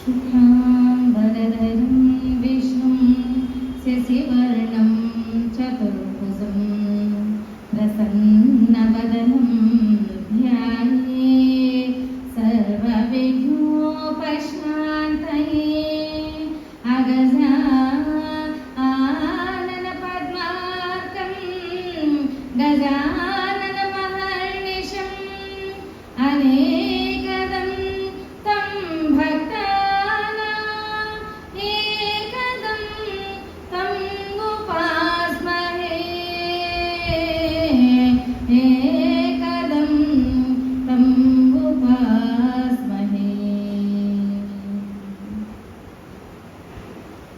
शुक्लाम्बरधरं विष्णुं शशिवर्णं चतुर्भुजं प्रसन्नवदनं ध्यायेत् सर्वविघ्नोपशान्तये अगजानन पद्मार्कं गजाननमहर्निशम् अनेकदं तं भक्तानाम् एकदं तं उपास्महे एकदं तं उपास्महे।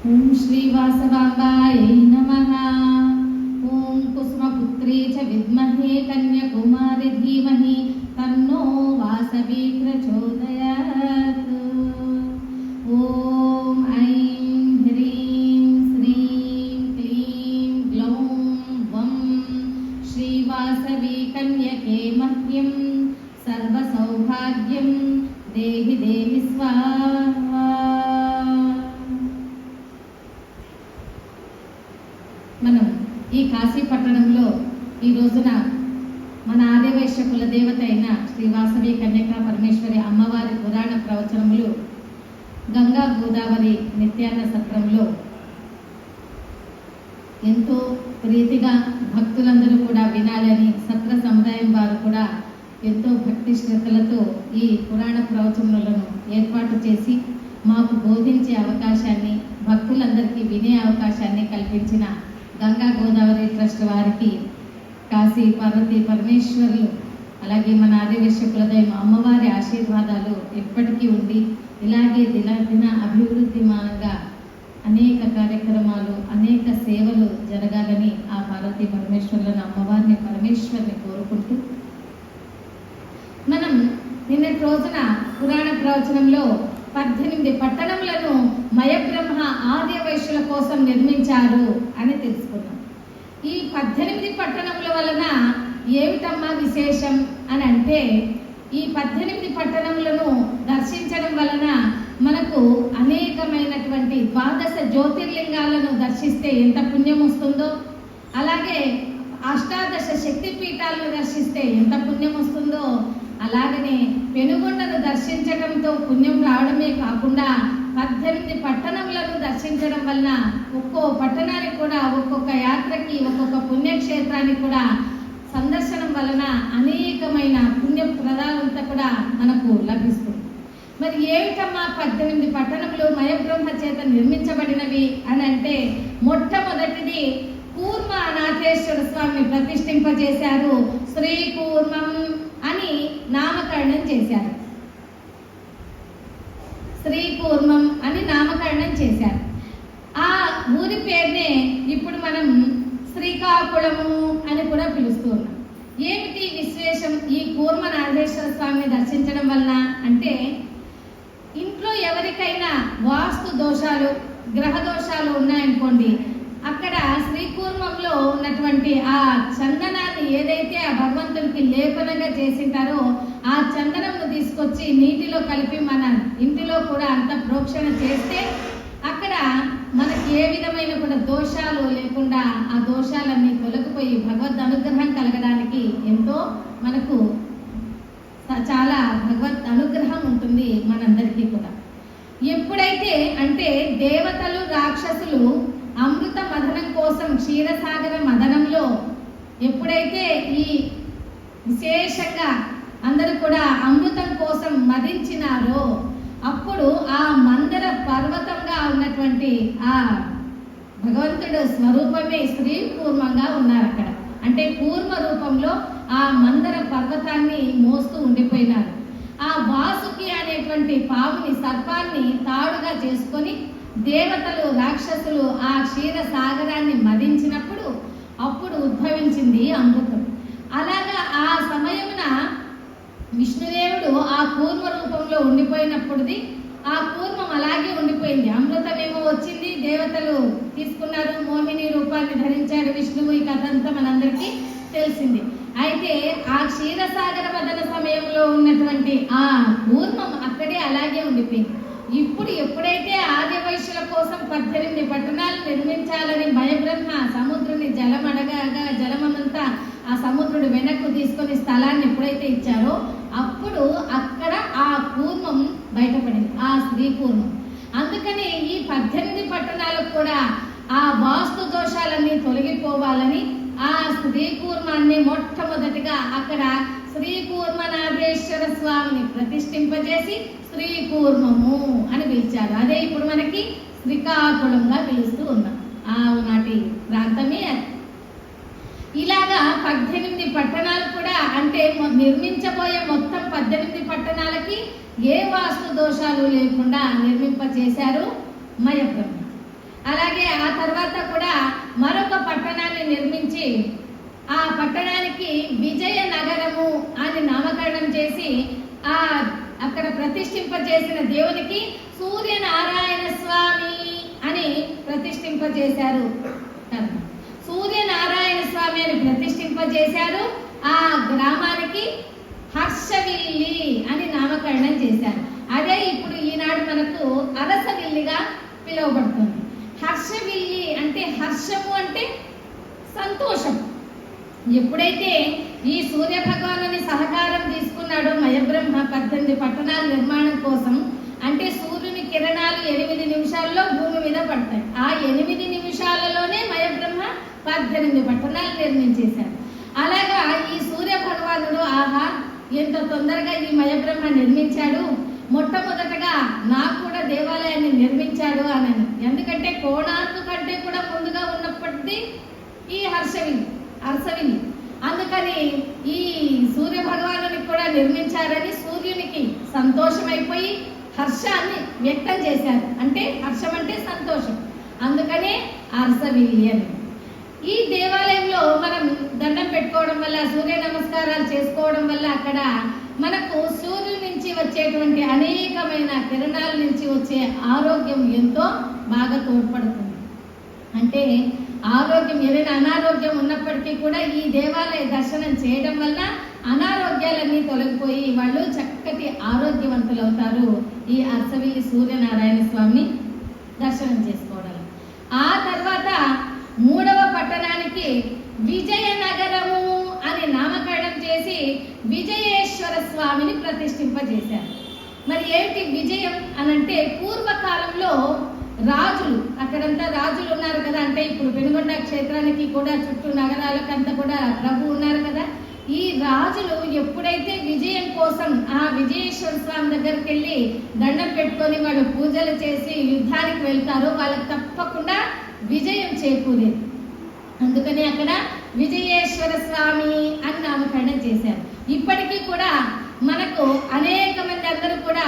ॐ श्रीवासवाम्बाय नमः। ॐ कुसुमपुत्री च विद्महे कन्याकुमारी धीमहि तन्नो वासवी प्रचोदयात्। ॐ ऐं ह्रीं श्रीं क्लीं ग्लौं वं श्रीवासवी कन्यके मह्यं सर्वसौभाग्यं देहि देहि स्वाहा। మనం ఈ కాశీ పట్టణంలో ఈ రోజున మన ఆర్యవైశ్య కుల దేవత అయిన శ్రీ వాసవి కన్యకా పరమేశ్వరి అమ్మవారి పురాణ ప్రవచనములు గంగా గోదావరి నిత్యాన్న సత్రంలో ఎంతో ప్రీతిగా భక్తులందరూ కూడా వినాలని సత్ర సముదాయం వారు కూడా ఎంతో భక్తి శ్రద్ధలతో ఈ పురాణ ప్రవచనములను ఏర్పాటు చేసి మాకు బోధించే అవకాశాన్ని భక్తులందరికీ వినే అవకాశాన్ని కల్పించిన గంగా గోదావరి ట్రస్ట్ వారికి కాశీ పార్వతీ పరమేశ్వరులు అలాగే మన ఆదివేశ్య కులదైవం అమ్మవారి ఆశీర్వాదాలు ఎప్పటికీ ఉండి ఇలాగే దిన అభివృద్ధిమానంగా అనేక కార్యక్రమాలు అనేక సేవలు జరగాలని ఆ పార్వతీ పరమేశ్వరులను అమ్మవారిని పరమేశ్వరిని కోరుకుంటూ మనం నిన్నటి రోజున పురాణ ప్రవచనంలో 18 పట్టణములను మయబ్రహ్మ ఆర్యవైశ్యుల కోసం నిర్మించారు అని తెలుసుకున్నాం. ఈ 18 పట్టణముల వలన ఏమిటమ్మా విశేషం అని అంటే, ఈ 18 పట్టణములను దర్శించడం వలన మనకు అనేకమైనటువంటి 12 జ్యోతిర్లింగాలను దర్శిస్తే ఎంత పుణ్యం వస్తుందో, అలాగే 18 శక్తిపీఠాలను దర్శిస్తే ఎంత పుణ్యం వస్తుందో, అలాగనే పెనుగొండను దర్శించడంతో పుణ్యం రావడమే కాకుండా 18 పట్టణములను దర్శించడం వలన ఒక్కో పట్టణానికి కూడా ఒక్కొక్క యాత్రకి ఒక్కొక్క పుణ్యక్షేత్రానికి కూడా సందర్శనం వలన అనేకమైన పుణ్య ప్రదాలంతా కూడా మనకు లభిస్తుంది. మరి ఏమిటమ్మా 18 పట్టణములు మయబ్రహ్మ చేత నిర్మించబడినవి అని అంటే, మొట్టమొదటిది కూర్మనాథేశ్వర స్వామి ప్రతిష్ఠింపజేశారు. శ్రీ కూర్మం అని నామకరణం చేశారు. శ్రీకూర్మం అని నామకరణం చేశారు. ఆ ఊరి పేరునే ఇప్పుడు మనం శ్రీకాకుళము అని కూడా పిలుస్తూ ఉన్నాం. ఏమిటి విశేషం ఈ కూర్మనాథేశ్వర స్వామిని దర్శించడం వలన అంటే, ఇంట్లో ఎవరికైనా వాస్తు దోషాలు గ్రహ దోషాలు ఉన్నాయనుకోండి, అక్కడ శ్రీకూర్మంలో ఉన్నటువంటి ఆ చందనాన్ని ఏదైతే ఆ భగవంతునికి లేపనగా చేసింటారో ఆ చందనంను తీసుకొచ్చి నీటిలో కలిపి మన ఇంటిలో కూడా అంత ప్రోక్షణ చేస్తే అక్కడ మనకి ఏ విధమైన కూడా దోషాలు లేకుండా ఆ దోషాలన్నీ తొలగిపోయి భగవద్ అనుగ్రహం కలగడానికి ఎంతో మనకు చాలా భగవద్ అనుగ్రహం ఉంటుంది మనందరికీ కూడా. ఎప్పుడైతే అంటే దేవతలు రాక్షసులు అమృత మదనం కోసం క్షీరసాగర మదనంలో ఎప్పుడైతే ఈ విశేషంగా అందరూ కూడా అమృతం కోసం మదించినారో అప్పుడు ఆ మందర పర్వతంగా ఉన్నటువంటి ఆ భగవంతుడు స్వరూపమే స్త్రీ కూర్మంగా ఉన్నారు అక్కడ. అంటే కూర్మ రూపంలో ఆ మందర పర్వతాన్ని మోస్తూ ఉండిపోయినారు. ఆ వాసుకి అనేటువంటి పాముని సర్పాన్ని తాడుగా చేసుకొని దేవతలు రాక్షసులు ఆ క్షీర సాగరాన్ని మదించినప్పుడు అప్పుడు ఉద్భవించింది అమృతం. అలాగా ఆ సమయమున విష్ణుదేవుడు ఆ కూర్మ రూపంలో ఉండిపోయినప్పుడుది ఆ కూర్మం అలాగే ఉండిపోయింది. అమృతమేమో వచ్చింది, దేవతలు తీసుకున్నారు, మోహిని రూపాన్ని ధరించాడు విష్ణువు. ఈ కథ అంతా మనందరికీ తెలిసింది. అయితే ఆ క్షీరసాగర మదన సమయంలో ఉన్నటువంటి ఆ కూర్మం అక్కడే అలాగే ఉండిపోయింది. ఇప్పుడు ఎప్పుడైతే ఆర్యవైశ్యుల కోసం 18 పట్టణాలు నిర్మించాలని మయబ్రహ్మ సముద్రుని జలం అడగగా జలమంతా ఆ సముద్రుడు వెనక్కు తీసుకొని స్థలాన్ని ఎప్పుడైతే ఇచ్చారో అప్పుడు అక్కడ ఆ కూర్మం బయటపడింది, ఆ స్త్రీ కూర్మం. అందుకని ఈ 18 పట్టణాలకు కూడా ఆ వాస్తు దోషాలన్నీ తొలగిపోవాలని ఆ స్త్రీ కూర్మాన్ని మొట్టమొదటిగా అక్కడ శ్రీ కూర్మనాథేశ్వర స్వామిని ప్రతిష్ఠింపజేసి శ్రీ కూర్మము అని పిలిచారు. అదే ఇప్పుడు మనకి శ్రీకాకుళంగా పిలుస్తూ ఉన్నాం. ఆనాటి ప్రాంతమే అది. ఇలాగా 18 పట్టణాలు కూడా అంటే నిర్మించబోయే మొత్తం 18 పట్టణాలకి ఏ వాస్తు దోషాలు లేకుండా నిర్మింపచేశారు మయబ్రహ్మ. అలాగే ఆ తర్వాత కూడా మరొక పట్టణాన్ని నిర్మించి ఆ పట్టణానికి విజయనగరము అని నామకరణం చేసి అక్కడ ప్రతిష్ఠింపజేసిన దేవునికి సూర్యనారాయణ స్వామి అని ప్రతిష్ఠింపజేశారు. సూర్యనారాయణ స్వామి అని ప్రతిష్ఠింపజేశారు. ఆ గ్రామానికి హర్షవిల్లి అని నామకరణం చేశారు. అదే ఇప్పుడు ఈనాడు మనకు అరసవిల్లిగా పిలువబడుతుంది. హర్షవిల్లి అంటే హర్షము అంటే సంతోషం. ఎప్పుడైతే ఈ సూర్య భగవానుని సహకారం తీసుకున్నాడో మయబ్రహ్మ 18 పట్టణాల నిర్మాణం కోసం, అంటే సూర్యుని కిరణాలు 8 నిమిషాల్లో భూమి మీద పడతాయి. ఆ 8 నిమిషాలలోనే మయబ్రహ్మ 18 పట్టణాలు నిర్మించేశారు. అలాగా ఈ సూర్య భగవానుడు ఆహా ఎంత తొందరగా ఈ మయబ్రహ్మ నిర్మించాడు, మొట్టమొదటగా నాకు కూడా దేవాలయాన్ని నిర్మించాడు అని. ఎందుకంటే కోణార్కు కంటే కూడా ముందుగా ఉన్నప్పటికీ ఈ హర్షవిల్లి. అందుకని ఈ సూర్య భగవానుని కూడా నిర్మించారని సూర్యునికి సంతోషమైపోయి హర్షాన్ని వ్యక్తం చేశారు. అంటే హర్షం అంటే సంతోషం, అందుకనే హర్షవిల్లి అని. ఈ దేవాలయంలో మనం దండం పెట్టుకోవడం వల్ల, సూర్య నమస్కారాలు చేసుకోవడం వల్ల అక్కడ మనకు సూర్యుడి నుంచి వచ్చేటువంటి అనేకమైన కిరణాల నుంచి వచ్చే ఆరోగ్యం ఎంతో బాగా తోడ్పడుతుంది. అంటే ఆరోగ్యం ఏదైనా అనారోగ్యం ఉన్నప్పటికీ కూడా ఈ దేవాలయ దర్శనం చేయడం వల్ల అనారోగ్యాలన్నీ తొలగిపోయి వాళ్ళు చక్కటి ఆరోగ్యవంతులు అవుతారు. ఈ అరసవిల్లి సూర్యనారాయణ స్వామిని దర్శనం చేసుకోవడం. ఆ తర్వాత 3వ పట్టణానికి విజయనగరము అని నామకరణం చేసి విజయేశ్వర స్వామిని ప్రతిష్ఠింపజేశారు. మరి ఏమిటి విజయం అనంటే పూర్వకాలంలో రాజులు, అక్కడంతా రాజులు ఉన్నారు కదా, అంటే ఇప్పుడు పెనుగొండ క్షేత్రానికి కూడా చుట్టూ నగరాలకంతా కూడా ప్రభు ఉన్నారు కదా. ఈ రాజులు ఎప్పుడైతే విజయం కోసం ఆ విజయేశ్వర స్వామి దగ్గరికి వెళ్ళి దండం పెట్టుకొని వాళ్ళు పూజలు చేసి యుద్ధానికి వెళ్తారో వాళ్ళకి తప్పకుండా విజయం చేకూరేది. అందుకని అక్కడ విజయేశ్వర స్వామి అని నామకరణం చేశారు. ఇప్పటికీ కూడా మనకు అనేక మంది అందరూ కూడా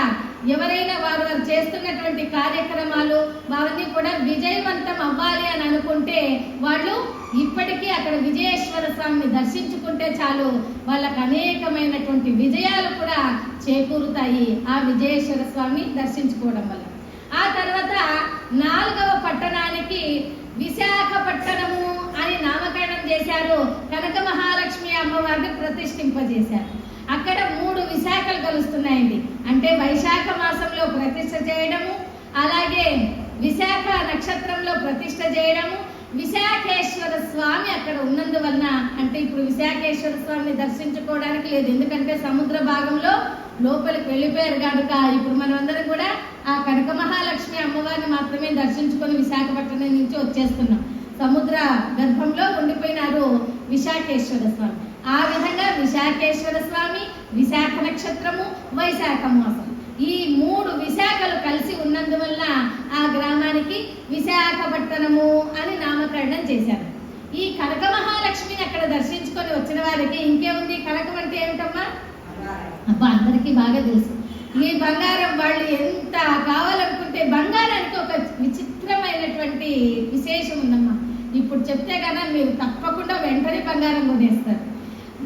ఎవరైనా వారు చేస్తున్నటువంటి కార్యక్రమాలు అవన్నీ కూడా విజయవంతం అవ్వాలి అని అనుకుంటే వాళ్ళు ఇప్పటికీ అక్కడ విజయేశ్వర స్వామిని దర్శించుకుంటే చాలు, వాళ్ళకు అనేకమైనటువంటి విజయాలు కూడా చేకూరుతాయి ఆ విజయేశ్వర స్వామిని దర్శించుకోవడం వల్ల. ఆ తర్వాత 4వ పట్టణానికి విశాఖపట్టణము అని నామకరణం చేశారు. కనక మహాలక్ష్మి అమ్మవారిని ప్రతిష్ఠింపజేశారు. అక్కడ 3 విశాఖలు కలుస్తున్నాయండి. అంటే వైశాఖ మాసంలో ప్రతిష్ఠ చేయడము, అలాగే విశాఖ నక్షత్రంలో ప్రతిష్ఠ చేయడము, విశాఖేశ్వర స్వామి అక్కడ ఉన్నందువలన, అంటే ఇప్పుడు విశాఖేశ్వర స్వామిని దర్శించుకోవడానికి లేదు, ఎందుకంటే సముద్ర భాగంలో లోపలికి వెళ్ళిపోయారు కనుక ఇప్పుడు మనం అందరం కూడా ఆ కనక మహాలక్ష్మి అమ్మవారిని మాత్రమే దర్శించుకొని విశాఖపట్నం నుంచి వచ్చేస్తున్నాం. సముద్ర గర్భంలో ఉండిపోయినారు విశాఖేశ్వర స్వామి. ఆ విధంగా విశాఖేశ్వర స్వామి, విశాఖ నక్షత్రము, వైశాఖ మాసం, ఈ 3 విశాఖలు కలిసి ఉన్నందువల్ల ఆ గ్రామానికి విశాఖపట్టణము అని నామకరణం చేశారు. ఈ కనక మహాలక్ష్మిని అక్కడ దర్శించుకొని వచ్చిన వారికి ఇంకేముంది, కనకం అంటే ఏమిటమ్మా? అబ్బా అందరికీ బాగా తెలుసు. ఈ బంగారం వాళ్ళు ఎంత కావాలనుకుంటే, బంగారానికి ఒక విచిత్రమైనటువంటి విశేషం ఉందమ్మా. ఇప్పుడు చెప్తే కదా మీరు తప్పకుండా వెంటనే బంగారం కొనేస్తారు.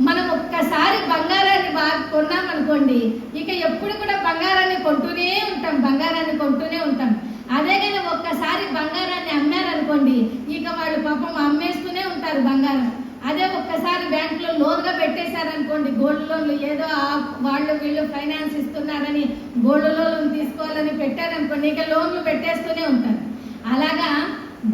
మనం ఒక్కసారి బంగారాన్ని బాగా కొన్నామనుకోండి, ఇక ఎప్పుడు కూడా బంగారాన్ని కొంటూనే ఉంటాం. అదే కానీ ఒక్కసారి బంగారాన్ని అమ్మారనుకోండి, ఇక వాళ్ళు పాపం అమ్మేస్తూనే ఉంటారు బంగారం. అదే ఒక్కసారి బ్యాంకులో లోన్గా పెట్టేశారనుకోండి, గోల్డ్ లోన్లు ఏదో వాళ్ళు వీళ్ళు ఫైనాన్స్ ఇస్తున్నారని గోల్డ్ లోన్ తీసుకోవాలని పెట్టారనుకోండి, ఇక లోన్లు పెట్టేస్తూనే ఉంటారు. అలాగా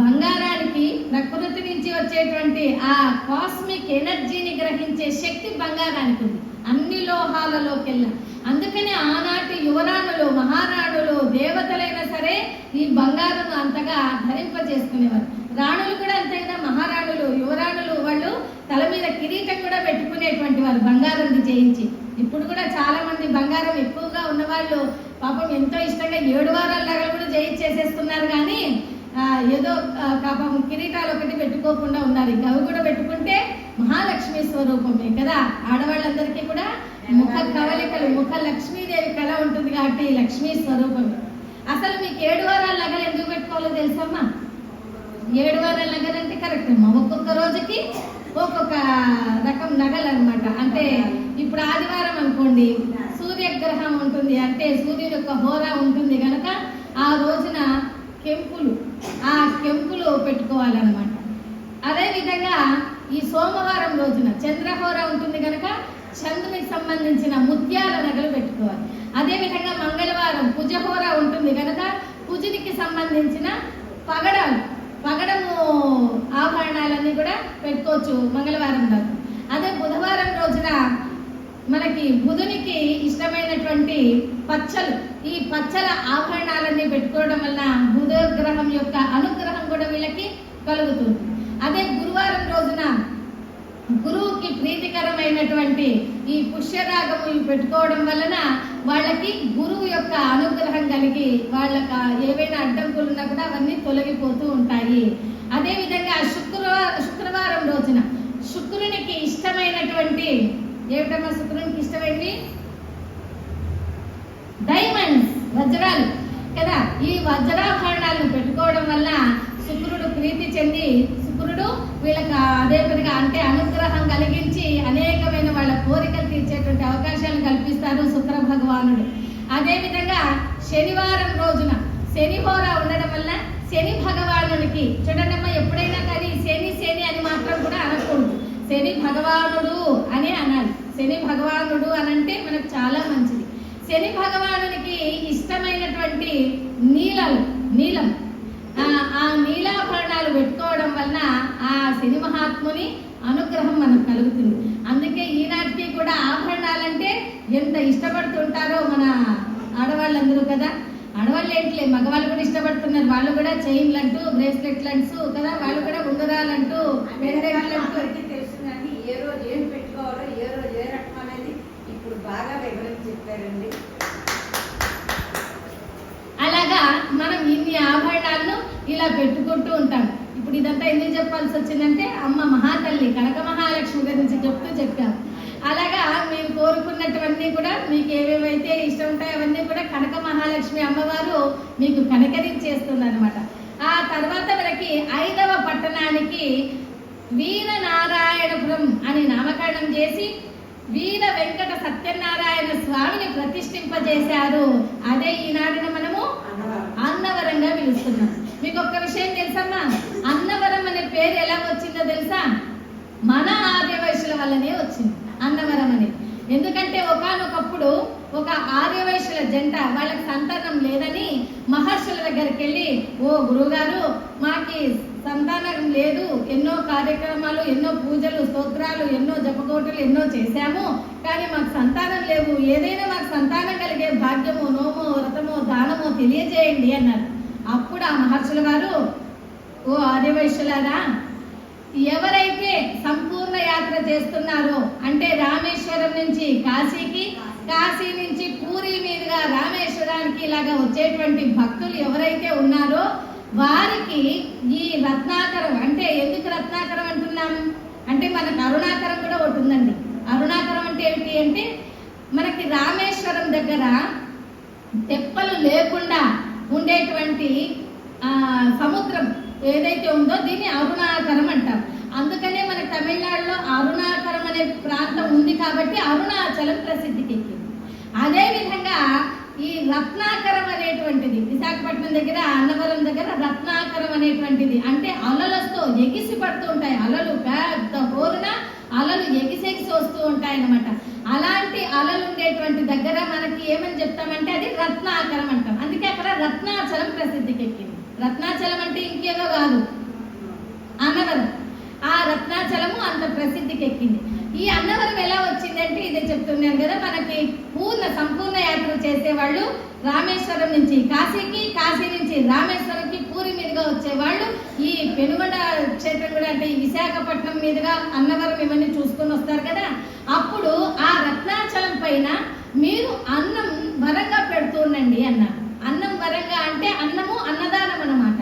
బంగారానికి ప్రకృతి నుంచి వచ్చేటువంటి ఆ కాస్మిక్ ఎనర్జీని గ్రహించే శక్తి బంగారానికి ఉంది, అన్ని లోహాలలోకెల్లా. అందుకని ఆనాటి యువరాణులు, మహారాణులు, దేవతలైనా సరే ఈ బంగారం అంతగా ధరింపజేసుకునేవారు. రాణులు కూడా అంతే కదా, మహారాణులు, యువరాణులు వాళ్ళు తల మీద కిరీటం కూడా పెట్టుకునేటువంటి వారు బంగారం చేయించి. ఇప్పుడు కూడా చాలా మంది బంగారం ఎక్కువగా ఉన్నవాళ్ళు పాపం ఎంతో ఇష్టంగా 7 వారాల నగలు కూడా చేయించేసేస్తున్నారు, కానీ ఏదో పాపం కిరీటాలు ఒకటి పెట్టుకోకుండా ఉన్నారు. ఇంకా అవి కూడా పెట్టుకుంటే మహాలక్ష్మి స్వరూపమే కదా. ఆడవాళ్ళందరికీ కూడా ముఖ కవలికలు, ముఖ లక్ష్మీదేవి కళ ఉంటుంది కాబట్టి లక్ష్మీ స్వరూపం. అసలు మీకు 7 వారాల నగలు ఎందుకు పెట్టుకోవాలో తెలుసమ్మా? 7 వారాల నగలు అంటే కరెక్ట్ అమ్మా, ఒక్కొక్క రోజుకి ఒక్కొక్క రకం నగలు అనమాట. అంటే ఇప్పుడు ఆదివారం అనుకోండి, సూర్యగ్రహం ఉంటుంది, అంటే సూర్యుడి యొక్క హోరా ఉంటుంది కనుక ఆ రోజున కెంపులు పెట్టుకోవాలన్నమాట. అదేవిధంగా ఈ సోమవారం రోజున చంద్రహోర ఉంటుంది కనుక చంద్రునికి సంబంధించిన ముత్యాల నగలు పెట్టుకోవాలి. అదేవిధంగా మంగళవారం కుజహోర ఉంటుంది కనుక కుజునికి సంబంధించిన పగడము ఆభరణాలన్నీ కూడా పెట్టుకోవచ్చు మంగళవారం రోజు. అదే బుధవారం రోజున మనకి బుధునికి ఇష్టమైనటువంటి పచ్చలు, ఈ పచ్చల ఆభరణాలన్నీ పెట్టుకోవడం వల్ల బుధ గ్రహం యొక్క అనుగ్రహం కూడా వీళ్ళకి కలుగుతుంది. అదే గురువారం రోజున గురువుకి ప్రీతికరమైనటువంటి ఈ పుష్యరాగము పెట్టుకోవడం వలన వాళ్ళకి గురువు యొక్క అనుగ్రహం కలిగి వాళ్ళకి ఏవైనా అడ్డంకులు ఉన్నా కూడా అవన్నీ తొలగిపోతూ ఉంటాయి. అదేవిధంగా శుక్రవారం రోజున శుక్రునికి ఇష్టమైనటువంటి ఏమిటమ్మా, శుక్రునికి ఇష్టమైనవి డైమండ్స్, వజ్రాలు కదా. ఈ వజ్రాభరణాలను పెట్టుకోవడం వల్ల శుక్రుడు ప్రీతి చెంది శుక్రుడు వీళ్ళకి అదే పనిగా అంటే అనుగ్రహం కలిగించి అనేకమైన వాళ్ళ కోరికలు తీర్చేటువంటి అవకాశాలు కల్పిస్తారు శుక్ర భగవానుడు. అదేవిధంగా శనివారం రోజున శనిహోర ఉండడం వల్ల శని భగవానుడికి చూడండమ్మా, ఎప్పుడైనా కానీ శని శని అని మాత్రం కూడా అనకూడదు, శని భగవానుడు అని అనాలి. శని భగవానుడు అనంటే మనకు చాలా మంచిది. శని భగవానుడికి ఇష్టమైనటువంటి నీలం, ఆ నీలాభరణాలు పెట్టుకోవడం వలన ఆ శని మహాత్ముని అనుగ్రహం మనకు కలుగుతుంది. అందుకే ఈనాటికి కూడా ఆభరణాలంటే ఎంత ఇష్టపడుతుంటారో మన ఆడవాళ్ళందరూ కదా. ఆడవాళ్ళు ఏంటిలే, మగవాళ్ళు కూడా ఇష్టపడుతున్నారు. వాళ్ళు కూడా చైన్లు అంటూ, బ్రేస్లెట్లు అంటూ కదా, వాళ్ళు కూడా ఉంగరాలంటూ, పెండెంట్లంటూ తెలుస్తుందండి. ఏ రోజు ఏం పెట్టుకోవాలో, ఏ రోజు ఏ రకం అనేది ఇప్పుడు బాగా వివరించి చెప్పారండి. అలాగా మనం ఇన్ని ఆభరణాలను ఇలా పెట్టుకుంటూ ఉంటాం. ఇప్పుడు ఇదంతా ఎందుకు చెప్పాల్సి వచ్చిందంటే అమ్మ మహాతల్లి కనక మహాలక్ష్మి గురించి చెప్పాం. అలాగా మీరు కోరుకున్నటువన్నీ కూడా మీకు ఏవేవైతే ఇష్టం ఉంటాయో అవన్నీ కూడా కనక మహాలక్ష్మి అమ్మవారు మీకు కనకరించేస్తుంది అనమాట. ఆ తర్వాత మనకి 5వ పట్టణానికి వీరనారాయణపురం అని నామకరణం చేసి వీర వెంకట సత్యనారాయణ స్వామిని ప్రతిష్ఠింపజేశారు. అదే ఈనాడున మనము అన్నవరంగా పిలుస్తున్నాం. మీకు ఒక్క విషయం తెలుసమ్మా, అన్నవరం అనే పేరు ఎలా వచ్చిందో తెలుసా? మన ఆర్యవైశ్యుల వల్లనే వచ్చింది అన్నవరం అనేది. ఎందుకంటే ఒకానొకప్పుడు ఒక ఆర్యవైశ్యుల జంట వాళ్ళకి సంతానం లేదని మహర్షుల దగ్గరికి వెళ్ళి, ఓ గురువుగారు మాకి సంతానం లేదు, ఎన్నో కార్యక్రమాలు, ఎన్నో పూజలు, స్తోత్రాలు, ఎన్నో జపకోటలు ఎన్నో చేశాము, కానీ మాకు సంతానం లేవు, ఏదైనా మాకు సంతానం కలిగే భాగ్యమో, నోమో, వ్రతమో, దానమో తెలియజేయండి అన్నారు. అప్పుడు ఆ మహర్షుల వారు, ఓ ఆర్యవైశ్యులారా, ఎవరైతే సంపూర్ణ యాత్ర చేస్తున్నారో అంటే రామేశ్వరం నుంచి కాశీకి, కాశీ నుంచి పూరి మీదుగా రామేశ్వరానికి ఇలాగా వచ్చేటువంటి భక్తులు ఎవరైతే ఉన్నారో వారికి ఈ రత్నాకరం, అంటే ఎందుకు రత్నాకరం అంటున్నాం అంటే మనకు అరుణాకరం కూడా ఒకటి ఉందండి. అరుణాకరం అంటే ఏమిటి అంటే మనకి రామేశ్వరం దగ్గర తెప్పలు లేకుండా ఉండేటువంటి సముద్రం ఏదైతే ఉందో దీన్ని అరుణాకరం అంటాం. అందుకనే మన తమిళనాడులో అరుణాకరం అనే ప్రాంతం ఉంది కాబట్టి అరుణాచలం ప్రసిద్ధికి ఎక్కింది. అదేవిధంగా ఈ రత్నాకరం అనేటువంటి అనేటువంటిది విశాఖపట్నం దగ్గర అన్నవరం దగ్గర రత్నాకరం అనేటువంటిది, అంటే అలలతో ఎగిసి పడుతూ ఉంటాయి. అలలు పెద్ద హోరున అలలు ఎగిసెగిసి వస్తూ ఉంటాయి అన్నమాట. అలాంటి అలలు ఉండేటువంటి దగ్గర మనకి ఏమని చెప్తామంటే అది రత్నాకరం అంటాం. అందుకే అక్కడ రత్నాచలం ప్రసిద్ధికి ఎక్కింది. రత్నాచలం అంటే ఇంకేదో కాదు, అన్నవరం. ఆ రత్నాచలము అంత ప్రసిద్ధికి ఎక్కింది. ఈ అన్నవరం ఎలా వచ్చిందంటే ఇదే చెప్తున్నాను కదా, మనకి సంపూర్ణ యాత్ర చేసేవాళ్ళు రామేశ్వరం నుంచి కాశీకి, కాశీ నుంచి రామేశ్వరంకి, పూరి మీదుగా వచ్చేవాళ్ళు ఈ పెనుగొండ క్షేత్రం కూడా అంటే ఈ విశాఖపట్నం మీదుగా అన్నవరం ఇవన్నీ చూసుకొని వస్తారు కదా. అప్పుడు ఆ రత్నాచలం పైన మీరు అన్నం వరంగా పెడుతూ ఉండండి అన్నారు. అన్నం వరంగా అంటే అన్నము అన్నదానం అన్నమాట.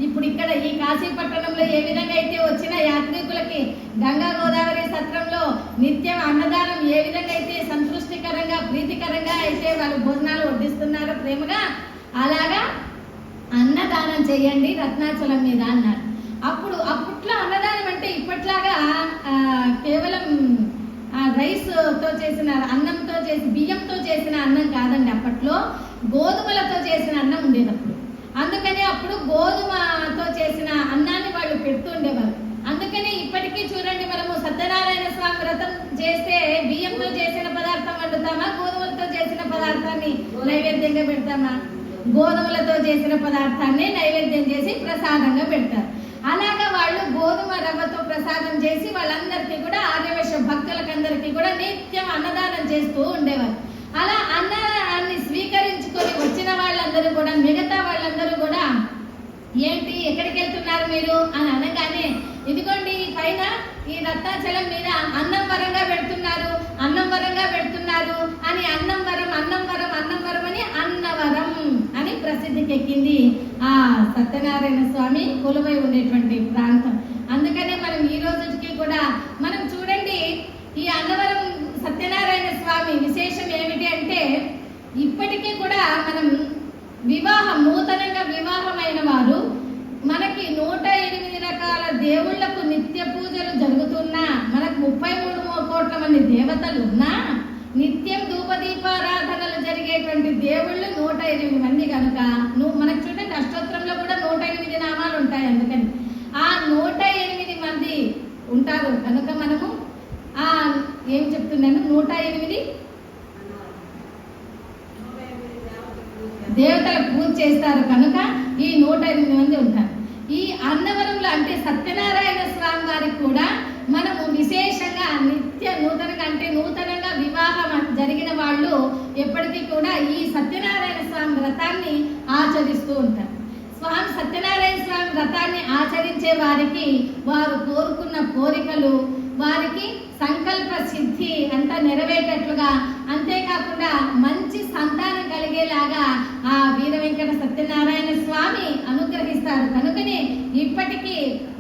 ఇప్పుడు ఇక్కడ ఈ కాశీపట్టణంలో ఏ విధంగా అయితే వచ్చిన యాత్రికులకి గంగా గోదావరి సత్రంలో నిత్యం అన్నదానం ఏ విధంగా అయితే సంతృష్టికరంగా ప్రీతికరంగా అయితే వాళ్ళు భోజనాలు వడ్డిస్తున్నారో ప్రేమగా, అలాగా అన్నదానం చేయండి రత్నాచలం మీద అన్నారు. అప్పట్లో అన్నదానం అంటే ఇప్పట్లాగా కేవలం రైస్ తో చేసిన అన్నంతో బియ్యంతో చేసిన అన్నం కాదండి. అప్పట్లో గోధుమలతో చేసిన అన్నం ఉండేది. అందుకని అప్పుడు గోధుమతో చేసిన అన్నాన్ని వాళ్ళు పెడుతూ ఉండేవారు. అందుకని ఇప్పటికీ చూడండి, మనము సత్యనారాయణ స్వామి వ్రతం చేస్తే బియ్యంతో చేసిన పదార్థం వండుతామా, గోధుమలతో చేసిన పదార్థాన్ని నైవేద్యంగా పెడతామా? గోధుమలతో చేసిన పదార్థాన్ని నైవేద్యం చేసి ప్రసాదంగా పెడతారు. అలాగా వాళ్ళు గోధుమ రవ్వతో ప్రసాదం చేసి వాళ్ళందరికీ కూడా ఆర్యవైశ్య భక్తులకందరికీ కూడా నిత్యం అన్నదానం చేస్తూ ఉండేవారు. అలా అన్నాన్ని స్వీకరించుకొని వచ్చిన వాళ్ళందరూ కూడా, మిగతా వాళ్ళందరూ కూడా ఏంటి ఎక్కడికి వెళ్తున్నారు మీరు అని అనగానే, ఇదిగోండి పైన ఈ రత్నాచలం మీద అన్నం వరంగా పెడుతున్నారు అని అన్నం వరం అని అన్నవరం అని ప్రసిద్ధికి ఎక్కింది ఆ సత్యనారాయణ స్వామి కొలువై ఉండేటువంటి ప్రాంతం. అందుకనే మనం ఈ రోజుకి కూడా మనం చూడండి, ఈ అన్నవరం సత్యనారాయణ స్వామి విశేషం ఏమిటి అంటే, ఇప్పటికీ కూడా మనం నూతనంగా వివాహమైన వారు మనకి 108 రకాల దేవుళ్లకు నిత్య పూజలు జరుగుతున్నా, మనకు 33 కోట్ల మంది దేవతలు ఉన్నా, నిత్యం ధూపదీపారాధనలు జరిగేటువంటి దేవుళ్ళు 108 మంది కనుక మనకు చూడండి అష్టోత్తరంలో కూడా 108 నామాలు ఉంటాయి. అందుకని ఆ 108 మంది ఉంటారు కనుక మనము ఏం చెప్తున్నాను, 108 దేవతల పూజ చేస్తారు కనుక ఈ 108 మంది ఉంటారు. ఈ అన్నవరంలో అంటే సత్యనారాయణ స్వామి వారికి కూడా మనము విశేషంగా నూతనంగా వివాహం జరిగిన వాళ్ళు ఎప్పటికీ కూడా ఈ సత్యనారాయణ స్వామి వ్రతాన్ని ఆచరిస్తూ ఉంటారు. సత్యనారాయణ స్వామి వ్రతాన్ని ఆచరించే వారికి వారు కోరుకున్న కోరికలు, వారికి సంకల్ప సిద్ధి అంతా నెరవేరేటట్లుగా, అంతేకాకుండా మంచి సంతానం కలిగేలాగా ఆ వీర వెంకట సత్యనారాయణ స్వామి అనుగ్రహిస్తారు. కనుకనే ఇప్పటికీ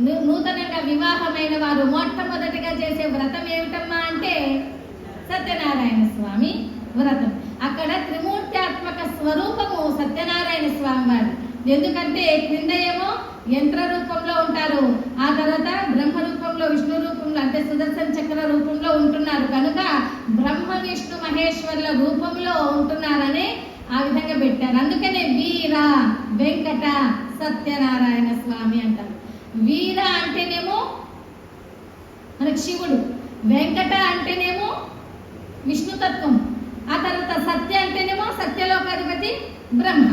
నూతనంగా వివాహమైన వారు మొట్టమొదటిగా చేసే వ్రతం ఏమిటమ్మా అంటే సత్యనారాయణ స్వామి వ్రతం. అక్కడ త్రిమూర్త్యాత్మక స్వరూపము సత్యనారాయణ స్వామి వారు. ఎందుకంటే క్రింద ఏమో యంత్ర రూపంలో ఉంటారు, ఆ తర్వాత బ్రహ్మ రూపంలో, విష్ణు రూపంలో అంటే సుదర్శన చక్ర రూపంలో ఉంటున్నారు కనుక బ్రహ్మ విష్ణు మహేశ్వరుల రూపంలో ఉంటున్నారని ఆ విధంగా పెట్టారు. అందుకనే వీర వెంకట సత్యనారాయణ స్వామి అంటారు. వీర అంటేనేమో మనకి శివుడు, వెంకట అంటేనేమో విష్ణుతత్వం, ఆ తర్వాత సత్య అంటేనేమో సత్యలోకాధిపతి బ్రహ్మ.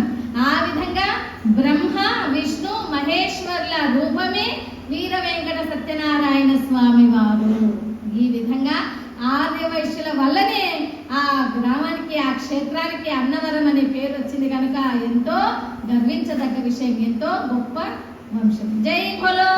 ఆ విధంగా బ్రహ్మ విష్ణు మహేశ్వరుల రూపమే వీర వెంకట సత్యనారాయణ స్వామి వారు. ఈ విధంగా ఆర్యవైశ్యుల వల్లనే ఆ గ్రామానికి, ఆ క్షేత్రానికి అన్నవరం అనే పేరు వచ్చింది కనుక ఎంతో గర్వించదగ్గ విషయం, ఎంతో గొప్ప వంశం. జై బోలో